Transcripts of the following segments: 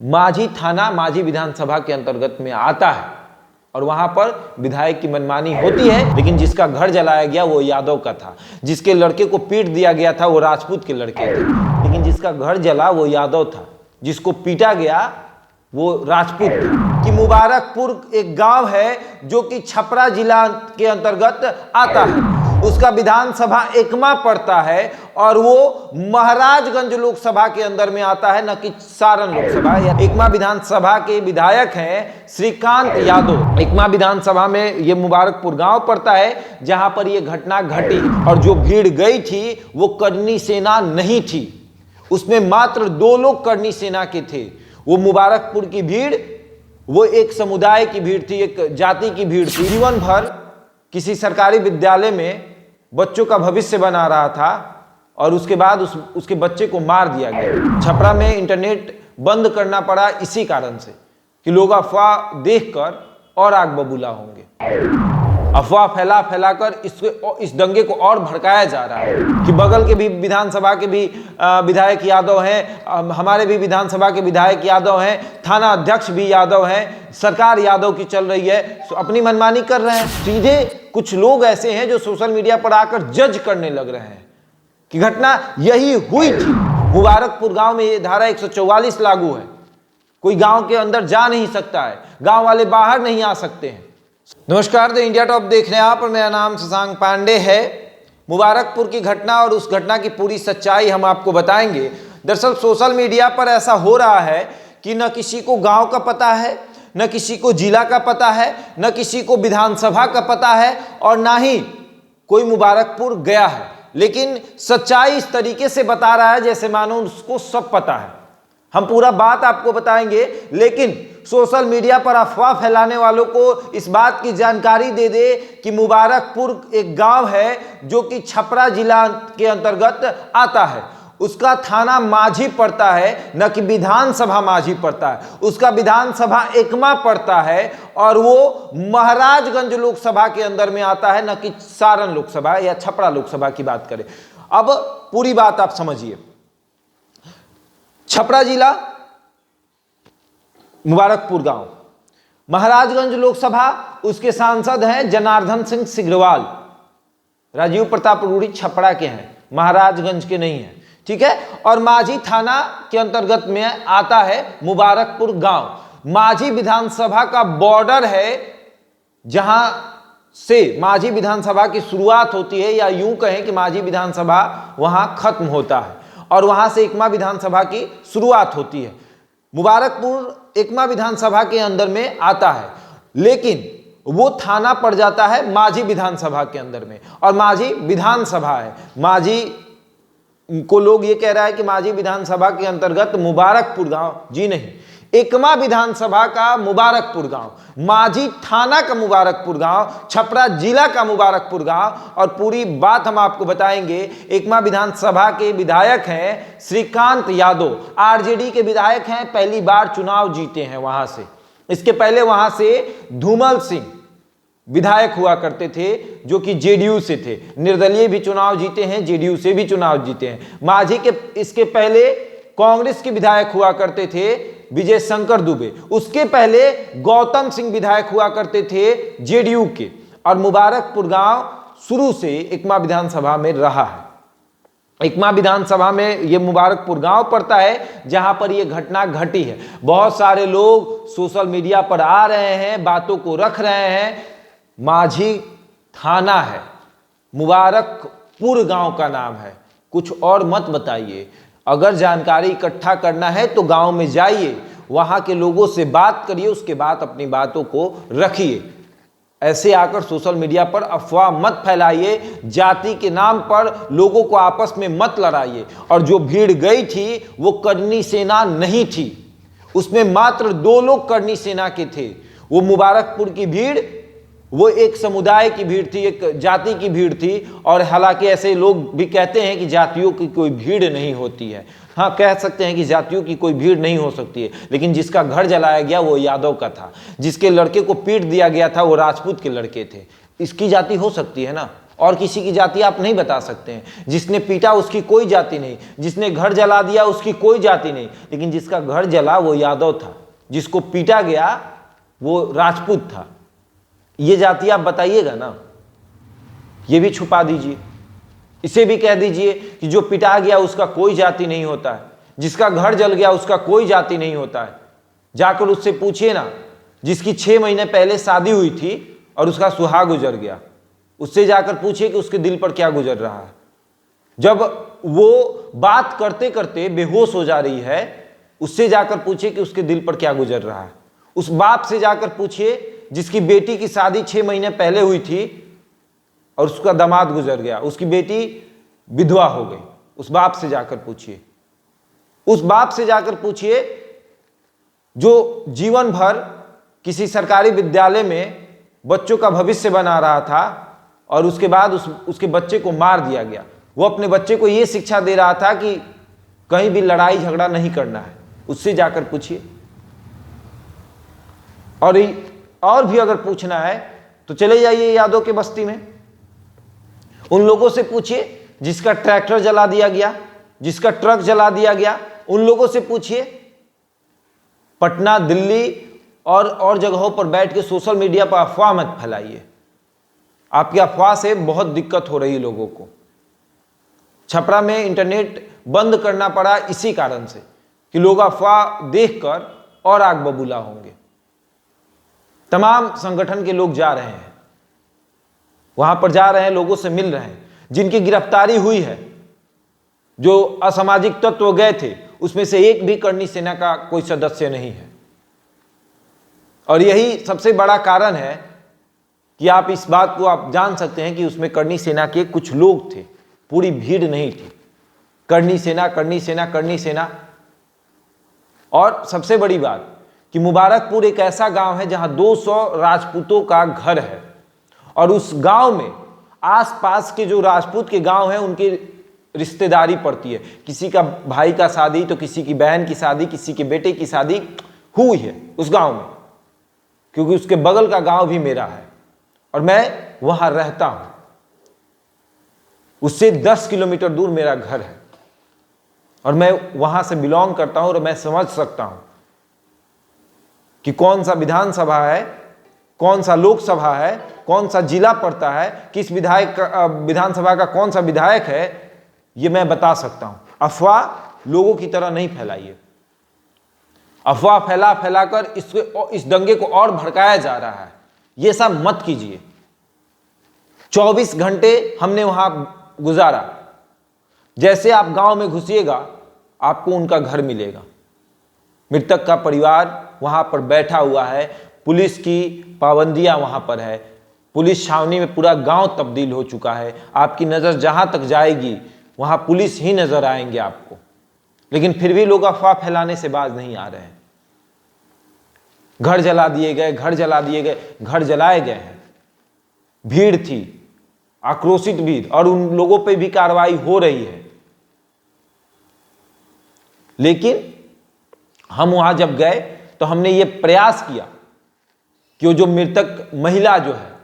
माझी थाना माझी विधानसभा के अंतर्गत में आता है और वहां पर विधायक की मनमानी होती है, लेकिन जिसका घर जलाया गया वो यादव का था, जिसके लड़के को पीट दिया गया था वो राजपूत के लड़के थे, लेकिन जिसका घर जला वो यादव था, जिसको पीटा गया वो राजपूत था। कि मुबारकपुर एक गांव है जो कि छपरा जिला के अंतर्गत आता है, उसका विधानसभा एकमा पड़ता है और वो महाराजगंज लोकसभा के अंदर में आता है, न कि सारण लोकसभा। एकमा विधानसभा के विधायक हैं श्रीकांत यादव। एकमा विधानसभा में ये मुबारकपुर गांव पड़ता है जहां पर ये घटना घटी और जो भीड़ गई थी वो करनी सेना नहीं थी, उसमें मात्र 2 लोग करनी सेना के थे। वो मुबारकपुर की भीड़ वो एक समुदाय की भीड़ थी, एक जाति की भीड़ थी। जीवन भर किसी सरकारी विद्यालय में बच्चों का भविष्य बना रहा था और उसके बाद उसके बच्चे को मार दिया गया। छपरा में इंटरनेट बंद करना पड़ा इसी कारण से कि लोग अफवाह देखकर और आग बबूला होंगे। अफवाह फैला फैलाकर इस दंगे को और भड़काया जा रहा है कि बगल के भी विधानसभा के भी विधायक यादव हैं, हमारे भी विधानसभा के विधायक यादव हैं, थाना अध्यक्ष भी यादव हैं, सरकार यादव की चल रही है, अपनी मनमानी कर रहे हैं। सीधे कुछ लोग ऐसे हैं जो सोशल मीडिया पर आकर जज करने लग रहे हैं कि घटना यही हुई थी। मुबारकपुर गांव में ये धारा 144 लागू है, कोई गांव के अंदर जा नहीं सकता है, गांव वाले बाहर नहीं आ सकते हैं। नमस्कार, द इंडिया टॉप देख रहे हैं आप और मेरा नाम शशांक पांडे है। मुबारकपुर की घटना और उस घटना की पूरी सच्चाई हम आपको बताएंगे। दरअसल सोशल मीडिया पर ऐसा हो रहा है कि न किसी को गांव का पता है, न किसी को जिला का पता है, न किसी को विधानसभा का पता है और ना ही कोई मुबारकपुर गया है, लेकिन सच्चाई इस तरीके से बता रहा है जैसे मानो उसको सब पता है। हम पूरा बात आपको बताएंगे, लेकिन सोशल मीडिया पर अफवाह फैलाने वालों को इस बात की जानकारी दे दे कि मुबारकपुर एक गांव है जो कि छपरा जिला के अंतर्गत आता है, उसका थाना माझी पड़ता है, न कि विधानसभा माझी पड़ता है, उसका विधानसभा एकमा पड़ता है और वो महाराजगंज लोकसभा के अंदर में आता है, न कि सारण लोकसभा या छपरा लोकसभा की बात करें। अब पूरी बात आप समझिए। छपरा जिला, मुबारकपुर गांव, महाराजगंज लोकसभा, उसके सांसद हैं जनार्दन सिंह सिग्रीवाल। राजीव प्रताप रूड़ी छपरा के हैं, महाराजगंज के नहीं हैं, ठीक है। और माझी थाना के अंतर्गत में आता है मुबारकपुर गांव। माझी विधानसभा का बॉर्डर है जहां से माझी विधानसभा की शुरुआत होती है, या यूं कहें कि माझी विधानसभा वहां खत्म होता है और वहां से एकमा विधानसभा की शुरुआत होती है। मुबारकपुर एकमा विधानसभा के अंदर में आता है, लेकिन वो थाना पड़ जाता है माझी विधानसभा के अंदर में, और माझी विधानसभा है। माझी को लोग ये कह रहा है कि माझी विधानसभा के अंतर्गत मुबारकपुर गांव, जी नहीं, एकमा विधानसभा का मुबारकपुर गांव, माझी थाना का मुबारकपुर गांव, छपरा जिला का मुबारकपुर गांव। और पूरी बात हम आपको बताएंगे। एकमा विधानसभा के विधायक हैं श्रीकांत यादव, आरजेडी के विधायक हैं, पहली बार चुनाव जीते हैं वहां से। इसके पहले वहां से धूमल सिंह विधायक हुआ करते थे जो कि जेडीयू से थे, निर्दलीय भी चुनाव जीते हैं, जेडीयू से भी चुनाव जीते हैं। माझी के इसके पहले कांग्रेस के विधायक हुआ करते थे विजय शंकर दुबे, उसके पहले गौतम सिंह विधायक हुआ करते थे जेडीयू के। और मुबारकपुर गांव शुरू से एकमा विधानसभा में रहा है। एकमा विधानसभा में ये मुबारकपुर गांव पड़ता है जहां पर ये घटना घटी है। बहुत सारे लोग सोशल मीडिया पर आ रहे हैं, बातों को रख रहे हैं। माझी थाना है, मुबारकपुर गांव का नाम है, कुछ और मत बताइए। अगर जानकारी इकट्ठा करना है तो गांव में जाइए, वहां के लोगों से बात करिए, उसके बाद अपनी बातों को रखिए। ऐसे आकर सोशल मीडिया पर अफवाह मत फैलाइए, जाति के नाम पर लोगों को आपस में मत लड़ाइए। और जो भीड़ गई थी वो करनी सेना नहीं थी, उसमें मात्र 2 लोग करनी सेना के थे। वो मुबारकपुर की भीड़ वो एक समुदाय की भीड़ थी, एक जाति की भीड़ थी। और हालांकि ऐसे लोग भी कहते हैं कि जातियों की कोई भीड़ नहीं होती है। हाँ, कह सकते हैं कि जातियों की कोई भीड़ नहीं हो सकती है, लेकिन जिसका घर जलाया गया वो यादव का था, जिसके लड़के को पीट दिया गया था वो राजपूत के लड़के थे। इसकी जाति हो सकती है ना, और किसी की जाति आप नहीं बता सकते हैं। जिसने पीटा उसकी कोई जाति नहीं, जिसने घर जला दिया उसकी कोई जाति नहीं, लेकिन जिसका घर जला वो यादव था, जिसको पीटा गया वो राजपूत था। ये जाति आप बताइएगा ना, ये भी छुपा दीजिए, इसे भी कह दीजिए कि जो पिटा गया उसका कोई जाति नहीं होता है, जिसका घर जल गया उसका कोई जाति नहीं होता है। जाकर उससे पूछिए ना, जिसकी 6 महीने पहले शादी हुई थी और उसका सुहाग गुजर गया, उससे जाकर पूछिए कि उसके दिल पर क्या गुजर रहा है। जब वो बात करते करते बेहोश हो जा रही है, उससे जाकर पूछिए कि उसके दिल पर क्या गुजर रहा है। उस बाप से जाकर पूछिए जिसकी बेटी की शादी 6 महीने पहले हुई थी और उसका दामाद गुजर गया, उसकी बेटी विधवा हो गई। उस बाप से जाकर पूछिए, उस बाप से जाकर पूछिए जो जीवन भर किसी सरकारी विद्यालय में बच्चों का भविष्य बना रहा था और उसके बाद उसके बच्चे को मार दिया गया। वो अपने बच्चे को यह शिक्षा दे रहा था कि कहीं भी लड़ाई झगड़ा नहीं करना है, उससे जाकर पूछिए। और भी अगर पूछना है तो चले जाइए यादव के बस्ती में, उन लोगों से पूछिए जिसका ट्रैक्टर जला दिया गया, जिसका ट्रक जला दिया गया, उन लोगों से पूछिए। पटना, दिल्ली और जगहों पर बैठ के सोशल मीडिया पर अफवाह मत फैलाइए। आपकी अफवाह से बहुत दिक्कत हो रही है लोगों को। छपरा में इंटरनेट बंद करना पड़ा इसी कारण से कि लोग अफवाह देखकर और आग बबूला होंगे। तमाम संगठन के लोग जा रहे हैं, वहां पर जा रहे हैं, लोगों से मिल रहे हैं। जिनकी गिरफ्तारी हुई है, जो असामाजिक तत्व गए थे, उसमें से एक भी करनी सेना का कोई सदस्य नहीं है। और यही सबसे बड़ा कारण है कि आप इस बात को आप जान सकते हैं कि उसमें करनी सेना के कुछ लोग थे, पूरी भीड़ नहीं थी। करनी सेना, करनी सेना, करनी सेना। और सबसे बड़ी बात कि मुबारकपुर एक ऐसा गांव है जहां 200 राजपूतों का घर है और उस गांव में आसपास के जो राजपूत के गांव हैं उनकी रिश्तेदारी पड़ती है। किसी का भाई का शादी तो किसी की बहन की शादी, किसी के बेटे की शादी हुई है उस गांव में, क्योंकि उसके बगल का गांव भी मेरा है और मैं वहां रहता हूं। उससे 10 किलोमीटर दूर मेरा घर है और मैं वहां से बिलोंग करता हूं और मैं समझ सकता हूं कि कौन सा विधानसभा है, कौन सा लोकसभा है, कौन सा जिला पड़ता है, किस विधानसभा का कौन सा विधायक है, ये मैं बता सकता हूं। अफवाह लोगों की तरह नहीं फैलाइए। अफवाह फैला फैलाकर इस दंगे को और भड़काया जा रहा है, ये सब मत कीजिए। 24 घंटे हमने वहां गुजारा। जैसे आप गांव में घुसिएगा आपको उनका घर मिलेगा। मृतक का परिवार वहां पर बैठा हुआ है, पुलिस की पाबंदियां वहां पर है, पुलिस छावनी में पूरा गांव तब्दील हो चुका है। आपकी नज़र जहां तक जाएगी वहां पुलिस ही नजर आएंगे आपको, लेकिन फिर भी लोग अफवाह फैलाने से बाज नहीं आ रहे हैं। घर जला दिए गए, घर जला दिए गए, घर जलाए गए हैं। भीड़ थी, आक्रोशित भीड़, और उन लोगों पे भी कार्रवाई हो रही है। लेकिन हम वहां जब गए तो हमने ये प्रयास किया कि वो जो मृतक महिला जो है,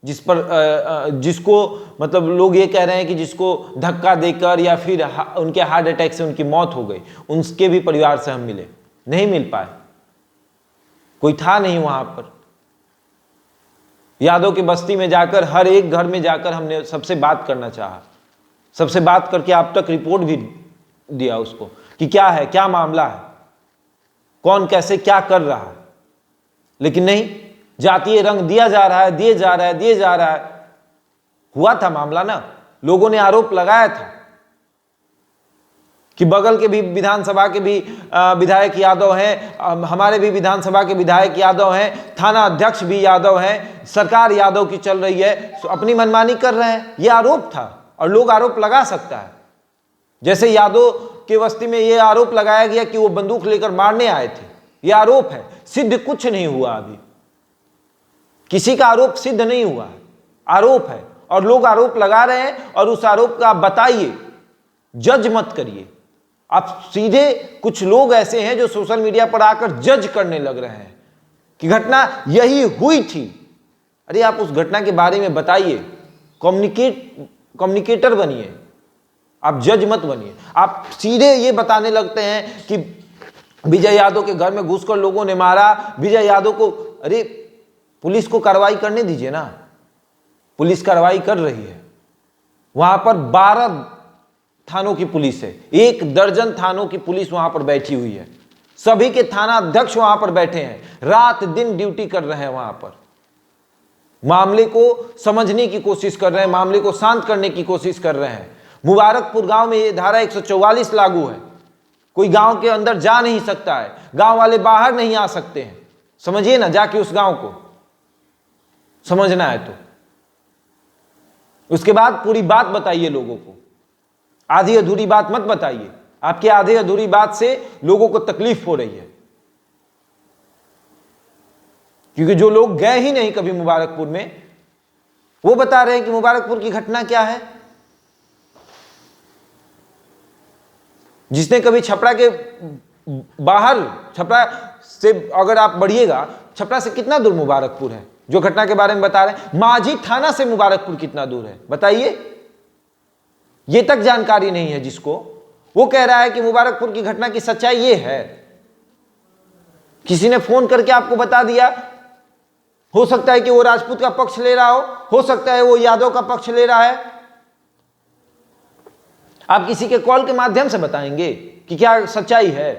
जिसको मतलब लोग ये कह रहे हैं कि जिसको धक्का देकर या फिर उनके हार्ट अटैक से उनकी मौत हो गई, उनके भी परिवार से हम मिले, नहीं मिल पाए, कोई था नहीं वहां पर। यादव की बस्ती में जाकर हर एक घर में जाकर हमने सबसे बात करना चाहा, सबसे बात करके आप तक रिपोर्ट भी दिया उसको कि क्या है, क्या मामला है, कौन कैसे क्या कर रहा है। लेकिन नहीं, जातीय रंग दिया जा रहा है, दिए जा रहा है, दिए जा रहा है। हुआ था मामला ना, लोगों ने आरोप लगाया था कि बगल के भी विधानसभा के भी विधायक यादव हैं, हमारे भी विधानसभा के विधायक यादव हैं, थाना अध्यक्ष भी यादव हैं, सरकार यादव की चल रही है, अपनी मनमानी कर रहे हैं। यह आरोप था और लोग आरोप लगा सकता है। जैसे यादव के बस्ती में यह आरोप लगाया गया कि वो बंदूक लेकर मारने आए थे, यह आरोप है, सिद्ध कुछ नहीं हुआ। अभी किसी का आरोप सिद्ध नहीं हुआ, आरोप है और लोग आरोप लगा रहे हैं। और उस आरोप का आप बताइए, जज मत करिए। आप सीधे, कुछ लोग ऐसे हैं जो सोशल मीडिया पर आकर जज करने लग रहे हैं कि घटना यही हुई थी। अरे आप उस घटना के बारे में बताइए, कम्युनिकेटर बनिए, आप जज मत बनिए। आप सीधे ये बताने लगते हैं कि विजय यादव के घर में घुसकर लोगों ने मारा, विजय यादव को। अरे पुलिस को कार्रवाई करने दीजिए ना, पुलिस कार्रवाई कर रही है। वहां पर 12 थानों की पुलिस है, 1 दर्जन थानों की पुलिस वहां पर बैठी हुई है, सभी के थाना अध्यक्ष वहां पर बैठे हैं, रात दिन ड्यूटी कर रहे हैं, वहां पर मामले को समझने की कोशिश कर रहे हैं, मामले को शांत करने की कोशिश कर रहे हैं। मुबारकपुर गांव में ये धारा 144 लागू है, कोई गांव के अंदर जा नहीं सकता है, गांव वाले बाहर नहीं आ सकते हैं। समझिए ना, जाके उस गांव को समझना है तो उसके बाद पूरी बात बताइए लोगों को, आधी अधूरी बात मत बताइए। आपकी आधी अधूरी बात से लोगों को तकलीफ हो रही है, क्योंकि जो लोग गए ही नहीं कभी मुबारकपुर में, वो बता रहे हैं कि मुबारकपुर की घटना क्या है। जिसने कभी छपरा के बाहर, छपरा से अगर आप बढ़िएगा, छपरा से कितना दूर मुबारकपुर है, जो घटना के बारे में बता रहे हैं। माझी थाना से मुबारकपुर कितना दूर है बताइए, ये तक जानकारी नहीं है जिसको। वो कह रहा है कि मुबारकपुर की घटना की सच्चाई ये है, किसी ने फोन करके आपको बता दिया। हो सकता है कि वो राजपूत का पक्ष ले रहा हो सकता है वो यादव का पक्ष ले रहा है। आप किसी के कॉल के माध्यम से बताएंगे कि क्या सच्चाई है।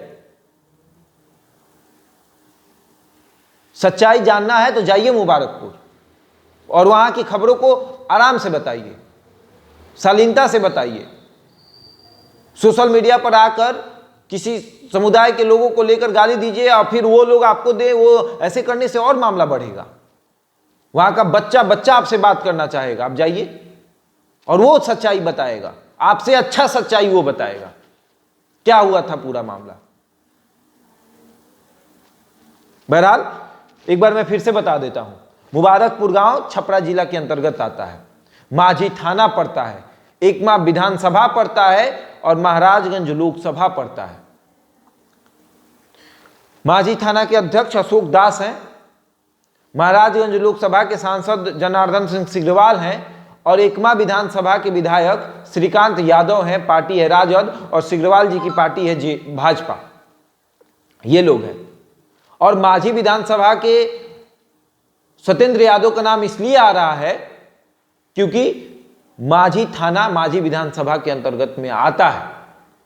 सच्चाई जानना है तो जाइए मुबारकपुर और वहां की खबरों को आराम से बताइए, शालीनता से बताइए। सोशल मीडिया पर आकर किसी समुदाय के लोगों को लेकर गाली दीजिए और फिर वो लोग आपको दे, वो ऐसे करने से और मामला बढ़ेगा। वहां का बच्चा आपसे बात करना चाहेगा, आप जाइए और वो सच्चाई बताएगा, आपसे अच्छा सच्चाई वो बताएगा, क्या हुआ था पूरा मामला। बहरहाल एक बार मैं फिर से बता देता हूं, मुबारकपुर गांव छपरा जिला के अंतर्गत आता है, माझी थाना पड़ता है, एकमा विधानसभा पड़ता है और महाराजगंज लोकसभा पड़ता है। माझी थाना के अध्यक्ष अशोक दास हैं, महाराजगंज लोकसभा के सांसद जनार्दन सिंह सिग्रीवाल हैं और एकमा विधानसभा के विधायक श्रीकांत यादव हैं, पार्टी है राजद, और सिग्रीवाल जी की पार्टी है भाजपा। ये लोग हैं। और माझी विधानसभा के सत्येंद्र यादव का नाम इसलिए आ रहा है क्योंकि माझी थाना माझी विधानसभा के अंतर्गत में आता है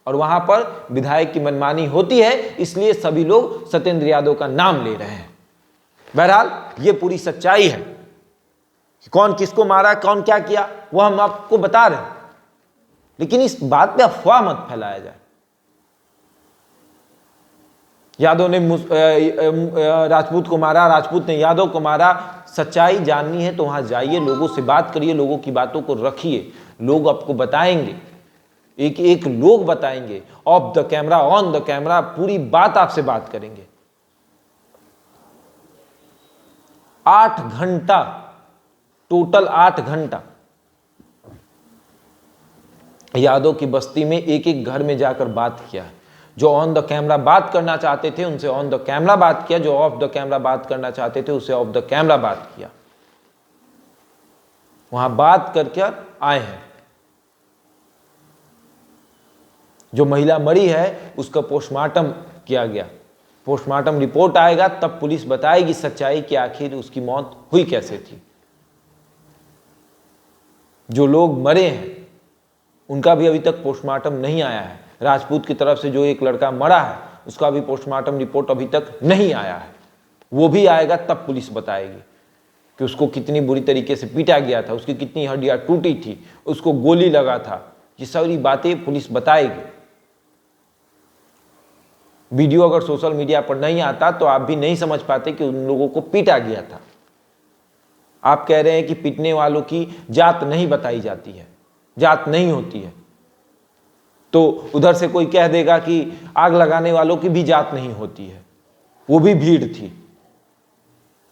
और वहां पर विधायक की मनमानी होती है, इसलिए सभी लोग सत्येंद्र यादव का नाम ले रहे हैं। बहरहाल ये पूरी सच्चाई है कि कौन किसको मारा, कौन क्या किया, वो हम आपको बता रहे हैं, लेकिन इस बात पे अफवाह मत फैलाया जाए। यादव ने राजपूत को मारा, राजपूत ने यादव को मारा। सच्चाई जाननी है तो वहां जाइए, लोगों से बात करिए, लोगों की बातों को रखिए, लोग आपको बताएंगे, एक एक लोग बताएंगे, of the camera on the camera पूरी बात आपसे बात करेंगे। 8 घंटा, टोटल 8 घंटा यादव की बस्ती में एक एक घर में जाकर बात किया। जो ऑन द कैमरा बात करना चाहते थे उनसे ऑन द कैमरा बात किया, जो ऑफ द कैमरा बात करना चाहते थे उसे ऑफ द कैमरा बात किया। वहां बात करके आए हैं। जो महिला मरी है उसका पोस्टमार्टम किया गया, पोस्टमार्टम रिपोर्ट आएगा तब पुलिस बताएगी सच्चाई कि आखिर उसकी मौत हुई कैसे थी। जो लोग मरे हैं उनका भी अभी तक पोस्टमार्टम नहीं आया है। राजपूत की तरफ से जो एक लड़का मरा है उसका भी पोस्टमार्टम रिपोर्ट अभी तक नहीं आया है, वो भी आएगा तब पुलिस बताएगी कि उसको कितनी बुरी तरीके से पीटा गया था, उसकी कितनी हड्डियां टूटी थी, उसको गोली लगा था। ये सारी बातें पुलिस बताएगी। वीडियो अगर सोशल मीडिया पर नहीं आता तो आप भी नहीं समझ पाते कि उन लोगों को पीटा गया था। आप कह रहे हैं कि पीटने वालों की जात नहीं बताई जाती है, जात नहीं होती है, तो उधर से कोई कह देगा कि आग लगाने वालों की भी जात नहीं होती है, वो भी भीड़ थी।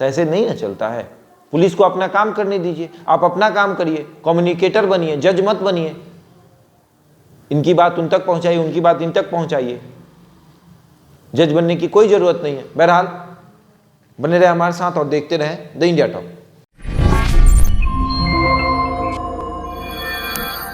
तो ऐसे नहीं ना चलता है। पुलिस को अपना काम करने दीजिए, आप अपना काम करिए, कम्युनिकेटर बनिए, जज मत बनिए। इनकी बात उन तक पहुंचाइए, उनकी बात इन तक पहुंचाइए। जज बनने की कोई जरूरत नहीं है। बहरहाल बने रहे हमारे साथ और देखते रहें द इंडिया टॉक।